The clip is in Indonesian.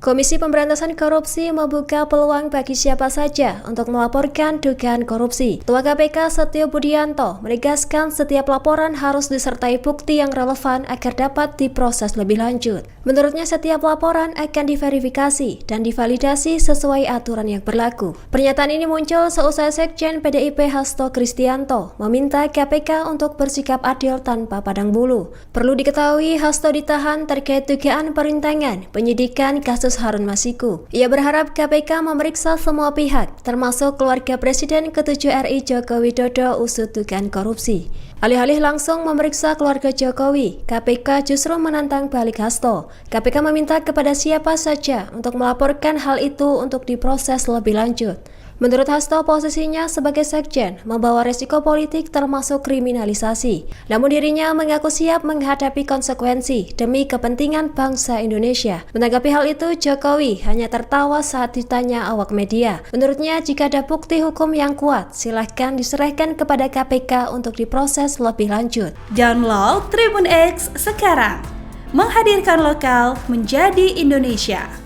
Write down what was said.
Komisi Pemberantasan Korupsi membuka peluang bagi siapa saja untuk melaporkan dugaan korupsi. Ketua KPK Setio Budianto menegaskan setiap laporan harus disertai bukti yang relevan agar dapat diproses lebih lanjut. Menurutnya setiap laporan akan diverifikasi dan divalidasi sesuai aturan yang berlaku. Pernyataan ini muncul seusai Sekjen PDIP Hasto Kristianto meminta KPK untuk bersikap adil tanpa pandang bulu. Perlu diketahui Hasto ditahan terkait dugaan perintangan penyidikan kasus Harun Masiku. Ia berharap KPK memeriksa semua pihak, termasuk keluarga Presiden ke-7 RI Joko Widodo usut dugaan korupsi. Alih-alih langsung memeriksa keluarga Jokowi, KPK justru menantang balik Hasto. KPK meminta kepada siapa saja untuk melaporkan hal itu untuk diproses lebih lanjut. Menurut Hasto, posisinya sebagai sekjen membawa resiko politik termasuk kriminalisasi. Namun dirinya mengaku siap menghadapi konsekuensi demi kepentingan bangsa Indonesia. Menanggapi hal itu, Jokowi hanya tertawa saat ditanya awak media. Menurutnya, jika ada bukti hukum yang kuat, silahkan diserahkan kepada KPK untuk diproses lebih lanjut. Download Tribun X sekarang, menghadirkan lokal menjadi Indonesia.